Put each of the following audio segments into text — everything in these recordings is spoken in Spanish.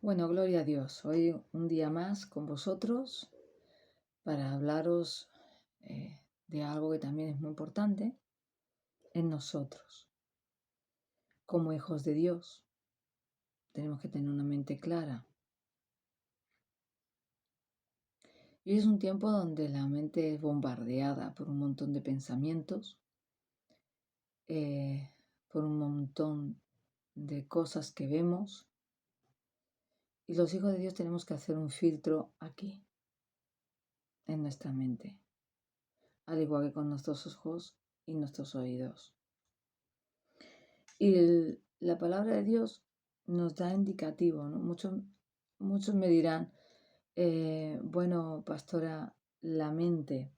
Bueno, gloria a Dios. Hoy un día más con vosotros para hablaros de algo que también es muy importante en nosotros. Como hijos de Dios, tenemos que tener una mente clara. Y es un tiempo donde la mente es bombardeada por un montón de pensamientos, eh, por un montón de cosas que vemos. Y los hijos de Dios tenemos que hacer un filtro aquí, en nuestra mente, al igual que con nuestros ojos y nuestros oídos. Y la palabra de Dios nos da indicativo, ¿no? Muchos me dirán, bueno, pastora, la mente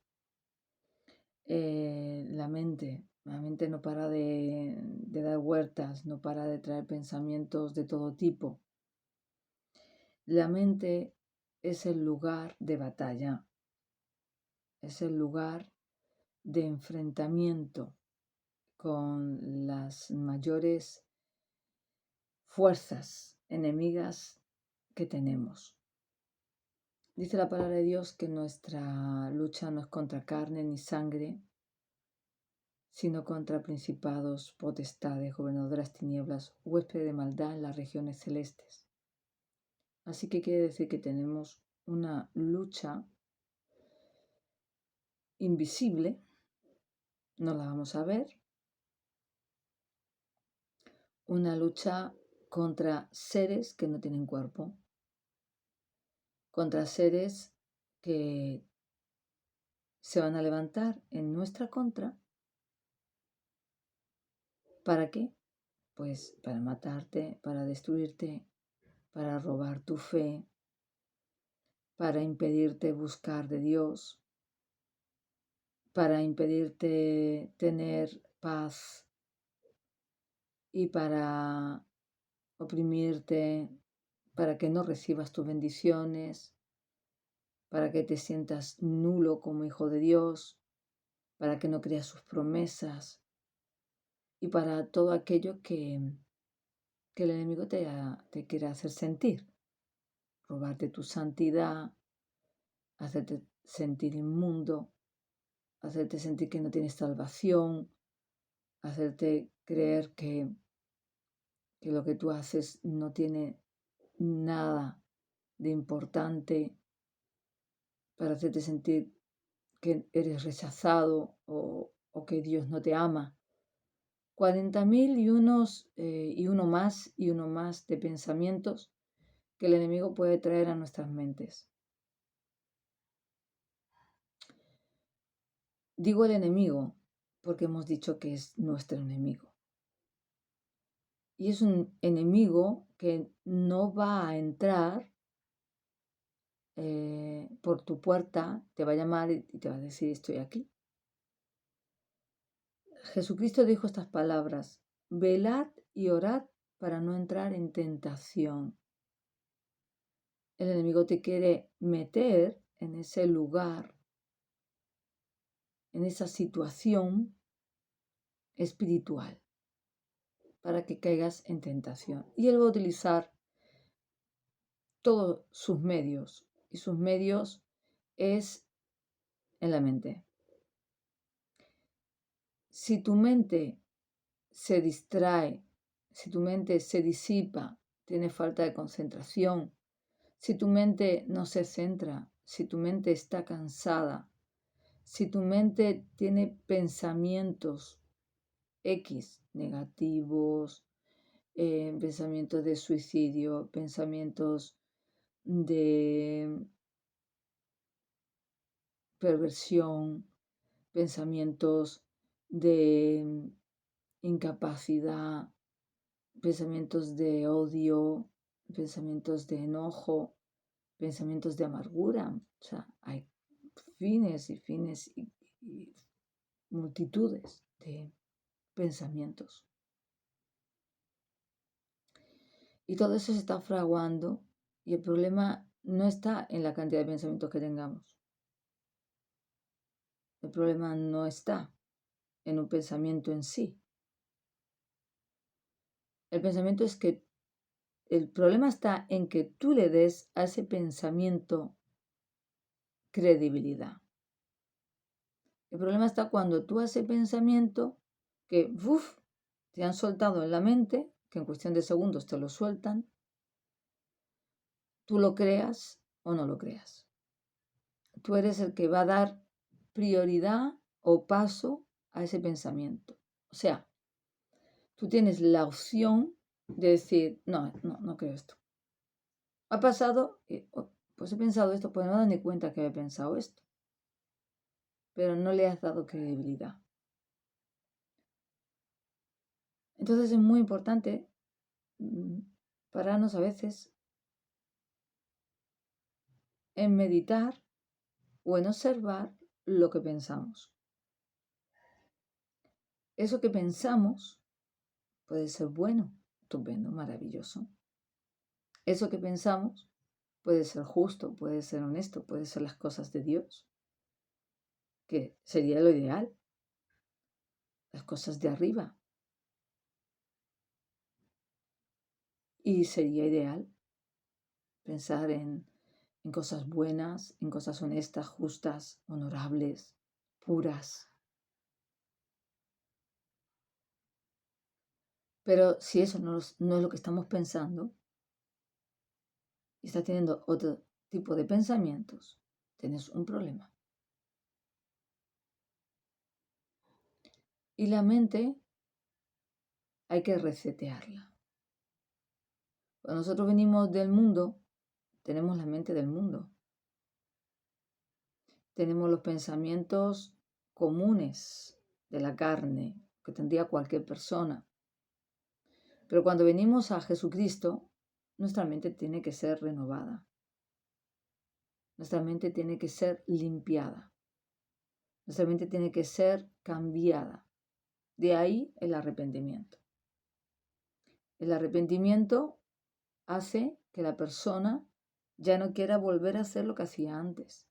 no para de dar vueltas, no para de traer pensamientos de todo tipo. La mente es el lugar de batalla, es el lugar de enfrentamiento con las mayores fuerzas enemigas que tenemos. Dice la palabra de Dios que nuestra lucha no es contra carne ni sangre, sino contra principados, potestades, gobernadoras tinieblas, huéspedes de maldad en las regiones celestes. Así que quiere decir que tenemos una lucha invisible, no la vamos a ver, una lucha contra seres que no tienen cuerpo, contra seres que se van a levantar en nuestra contra. ¿Para qué? Pues para matarte, para destruirte, para robar tu fe, para impedirte buscar de Dios, para impedirte tener paz y para oprimirte, para que no recibas tus bendiciones, para que te sientas nulo como hijo de Dios, para que no creas sus promesas y para todo aquello que el enemigo te quiere hacer sentir, robarte tu santidad, hacerte sentir inmundo, hacerte sentir que no tienes salvación, hacerte creer que lo que tú haces no tiene nada de importante, para hacerte sentir que eres rechazado o que Dios no te ama. 40.000 y uno más de pensamientos que el enemigo puede traer a nuestras mentes. Digo el enemigo porque hemos dicho que es nuestro enemigo. Y es un enemigo que no va a entrar por tu puerta, te va a llamar y te va a decir estoy aquí. Jesucristo dijo estas palabras: velad y orad para no entrar en tentación. El enemigo te quiere meter en ese lugar, en esa situación espiritual, para que caigas en tentación. Y él va a utilizar todos sus medios, y sus medios es en la mente. Si tu mente se distrae, si tu mente se disipa, tiene falta de concentración, si tu mente no se centra, si tu mente está cansada, si tu mente tiene pensamientos X negativos, pensamientos de suicidio, pensamientos de perversión, pensamientos de incapacidad, pensamientos de odio, pensamientos de enojo, pensamientos de amargura. O sea, hay fines y multitudes de pensamientos. Y todo eso se está fraguando y el problema no está en la cantidad de pensamientos que tengamos. El problema no está en un pensamiento en sí. El pensamiento es que el problema está en que tú le des a ese pensamiento credibilidad. El problema está cuando tú a ese pensamiento que te han soltado en la mente, que en cuestión de segundos te lo sueltan, tú lo creas o no lo creas. Tú eres el que va a dar prioridad o paso a ese pensamiento. O sea, tú tienes la opción de decir, no creo esto. Ha pasado, pues he pensado esto, pues no me he dado ni cuenta que había pensado esto. Pero no le has dado credibilidad. Entonces es muy importante pararnos a veces en meditar o en observar lo que pensamos. Eso que pensamos puede ser bueno, estupendo, maravilloso. Eso que pensamos puede ser justo, puede ser honesto, puede ser las cosas de Dios, que sería lo ideal, las cosas de arriba. Y sería ideal pensar en cosas buenas, en cosas honestas, justas, honorables, puras. Pero si eso no es lo que estamos pensando, y estás teniendo otro tipo de pensamientos, tienes un problema. Y la mente hay que resetearla. Cuando nosotros venimos del mundo, tenemos la mente del mundo. Tenemos los pensamientos comunes de la carne que tendría cualquier persona. Pero cuando venimos a Jesucristo, nuestra mente tiene que ser renovada. Nuestra mente tiene que ser limpiada. Nuestra mente tiene que ser cambiada. De ahí el arrepentimiento. El arrepentimiento hace que la persona ya no quiera volver a hacer lo que hacía antes.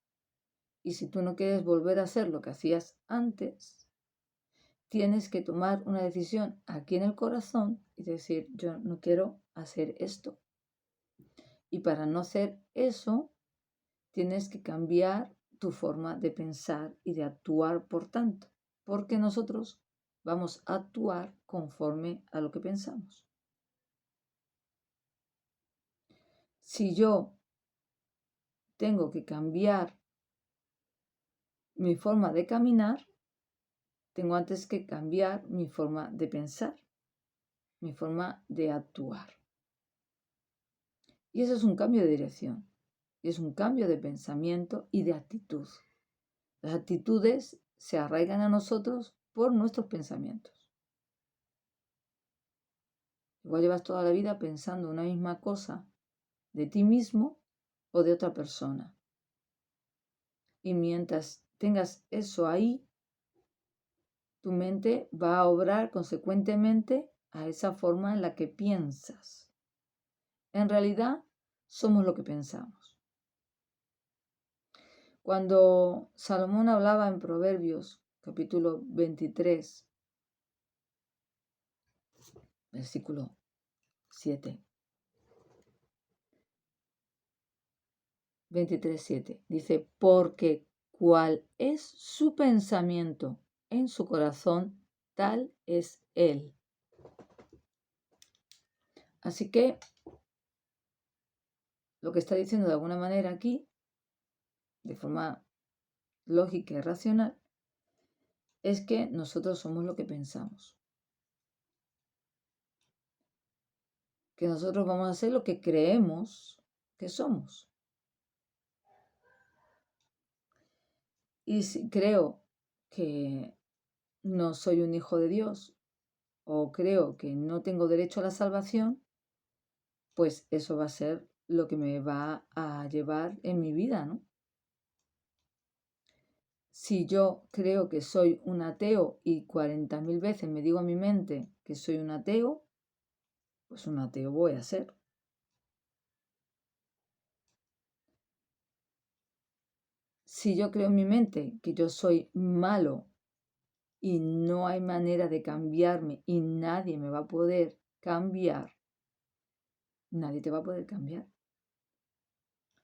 Y si tú no quieres volver a hacer lo que hacías antes, tienes que tomar una decisión aquí en el corazón y decir, yo no quiero hacer esto. Y para no hacer eso, tienes que cambiar tu forma de pensar y de actuar, por tanto, porque nosotros vamos a actuar conforme a lo que pensamos. Si yo tengo que cambiar mi forma de caminar, tengo antes que cambiar mi forma de pensar, mi forma de actuar. Y eso es un cambio de dirección, y es un cambio de pensamiento y de actitud. Las actitudes se arraigan a nosotros por nuestros pensamientos. Igual llevas toda la vida pensando una misma cosa de ti mismo o de otra persona. Y mientras tengas eso ahí, tu mente va a obrar consecuentemente a esa forma en la que piensas. En realidad, somos lo que pensamos. Cuando Salomón hablaba en Proverbios, capítulo 23, versículo 7, 23:7, dice, porque cuál es su pensamiento en su corazón, tal es él. Así que lo que está diciendo de alguna manera aquí, de forma lógica y racional, es que nosotros somos lo que pensamos. Que nosotros vamos a hacer lo que creemos que somos. Y si creo que no soy un hijo de Dios o creo que no tengo derecho a la salvación, pues eso va a ser lo que me va a llevar en mi vida, ¿no? Si yo creo que soy un ateo y 40.000 veces me digo a mi mente que soy un ateo, pues un ateo voy a ser. Si yo creo en mi mente que yo soy malo y no hay manera de cambiarme y nadie me va a poder cambiar, nadie te va a poder cambiar,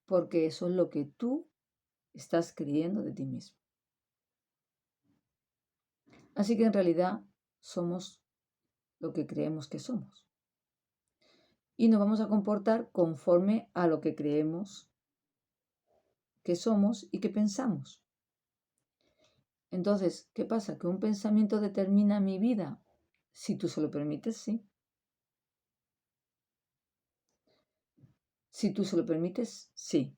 porque eso es lo que tú estás creyendo de ti mismo. Así que en realidad somos lo que creemos que somos. Y nos vamos a comportar conforme a lo que creemos que somos y que pensamos. Entonces, ¿qué pasa? ¿Que un pensamiento determina mi vida? Si tú se lo permites, sí. Si tú se lo permites, sí.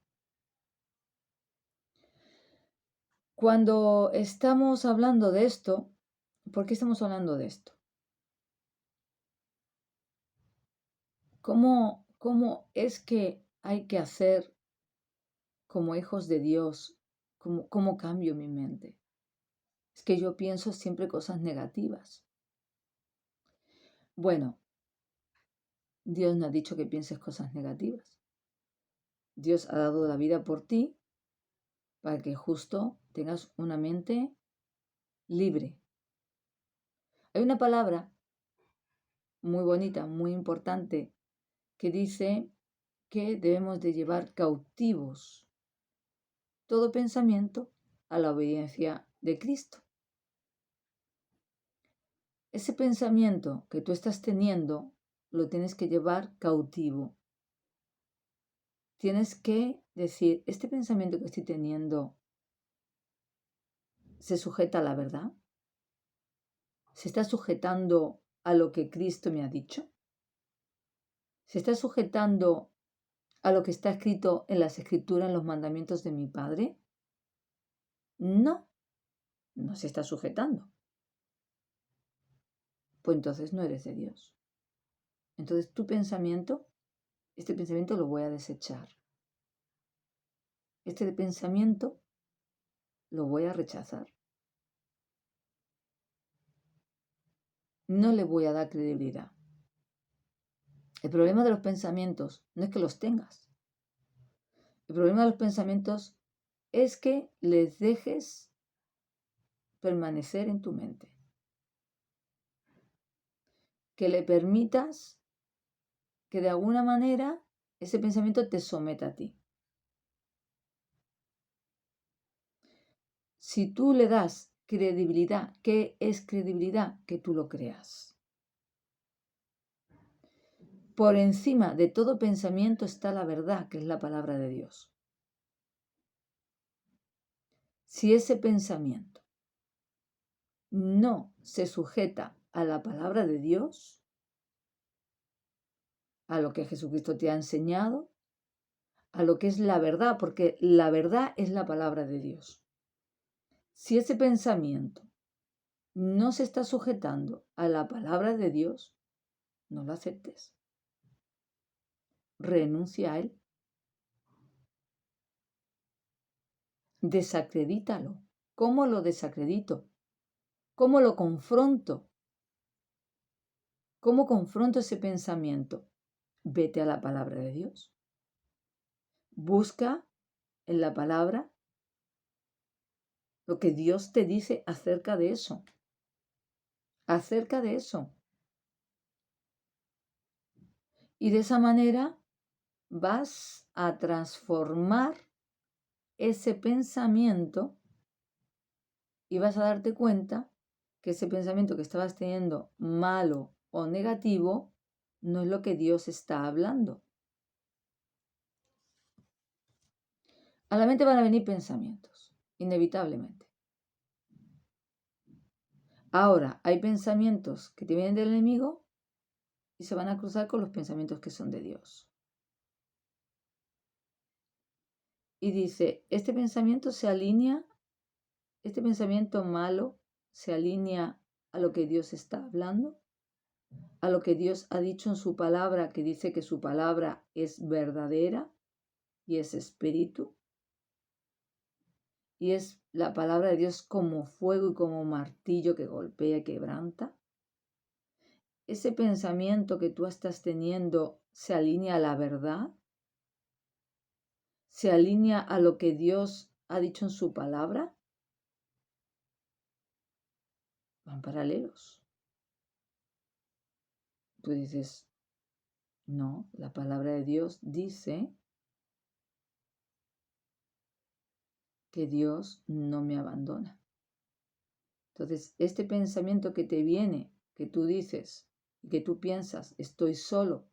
Cuando estamos hablando de esto, ¿por qué estamos hablando de esto? ¿Cómo es que hay que hacer como hijos de Dios? ¿Cómo cambio mi mente? Es que yo pienso siempre cosas negativas. Bueno, Dios no ha dicho que pienses cosas negativas. Dios ha dado la vida por ti para que justo tengas una mente libre. Hay una palabra muy bonita, muy importante, que dice que debemos de llevar cautivos todo pensamiento a la obediencia de Cristo. Ese pensamiento que tú estás teniendo lo tienes que llevar cautivo. Tienes que decir, este pensamiento que estoy teniendo se sujeta a la verdad, se está sujetando a lo que Cristo me ha dicho, se está sujetando a lo que está escrito en las escrituras, en los mandamientos de mi Padre. No, no se está sujetando. Pues entonces no eres de Dios. Entonces este pensamiento lo voy a desechar. Este pensamiento lo voy a rechazar. No le voy a dar credibilidad. El problema de los pensamientos no es que los tengas. El problema de los pensamientos es que les dejes permanecer en tu mente. Que le permitas que de alguna manera ese pensamiento te someta a ti. Si tú le das credibilidad, ¿qué es credibilidad? Que tú lo creas. Por encima de todo pensamiento está la verdad, que es la palabra de Dios. Si ese pensamiento no se sujeta a la palabra de Dios, a lo que Jesucristo te ha enseñado, a lo que es la verdad, porque la verdad es la palabra de Dios. Si ese pensamiento no se está sujetando a la palabra de Dios, no lo aceptes. Renuncia a él. Desacredítalo. ¿Cómo lo desacredito? ¿Cómo lo confronto? ¿Cómo confronto ese pensamiento? Vete a la palabra de Dios. Busca en la palabra lo que Dios te dice acerca de eso. Acerca de eso. Y de esa manera vas a transformar ese pensamiento y vas a darte cuenta que ese pensamiento que estabas teniendo malo o negativo no es lo que Dios está hablando. A la mente van a venir pensamientos, inevitablemente. Ahora, hay pensamientos que te vienen del enemigo y se van a cruzar con los pensamientos que son de Dios. Y dice, este pensamiento malo se alinea a lo que Dios está hablando, a lo que Dios ha dicho en su palabra, que dice que su palabra es verdadera y es espíritu. Y es la palabra de Dios como fuego y como martillo que golpea y quebranta. Ese pensamiento que tú estás teniendo se alinea a la verdad, se alinea a lo que Dios ha dicho en su palabra. Van paralelos. Tú dices, No, la palabra de Dios dice que Dios no me abandona. Entonces, este pensamiento que te viene, que tú dices, que tú piensas, estoy solo,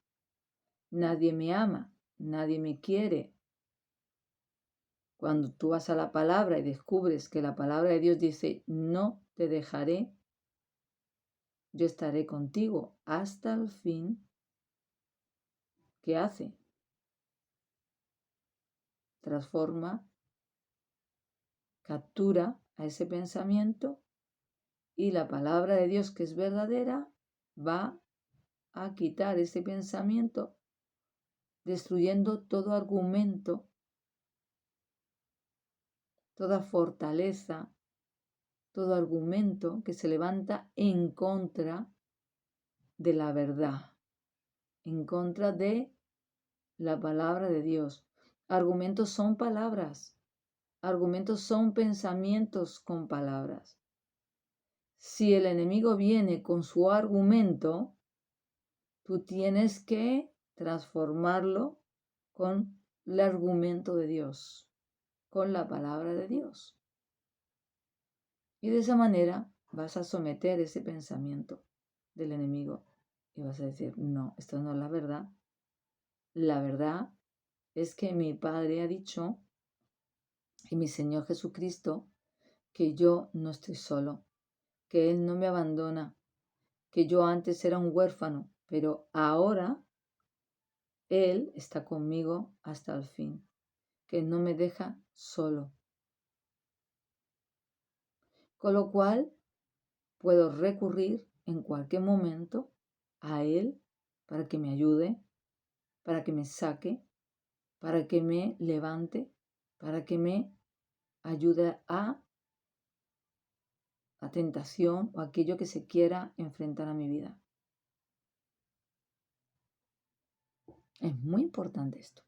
nadie me ama, nadie me quiere. Cuando tú vas a la palabra y descubres que la palabra de Dios dice, no te dejaré, yo estaré contigo hasta el fin, ¿qué hace? Transforma, captura a ese pensamiento y la palabra de Dios, que es verdadera, va a quitar ese pensamiento, destruyendo todo argumento, toda fortaleza, todo argumento que se levanta en contra de la verdad, en contra de la palabra de Dios. Argumentos son palabras, argumentos son pensamientos con palabras. Si el enemigo viene con su argumento, tú tienes que transformarlo con el argumento de Dios, con la palabra de Dios. Y de esa manera vas a someter ese pensamiento del enemigo y vas a decir, no, esto no es la verdad. La verdad es que mi Padre ha dicho y mi Señor Jesucristo que yo no estoy solo, que Él no me abandona, que yo antes era un huérfano, pero ahora Él está conmigo hasta el fin, que no me deja solo. Con lo cual puedo recurrir en cualquier momento a Él para que me ayude, para que me saque, para que me levante, para que me ayude a la tentación o aquello que se quiera enfrentar a mi vida. Es muy importante esto.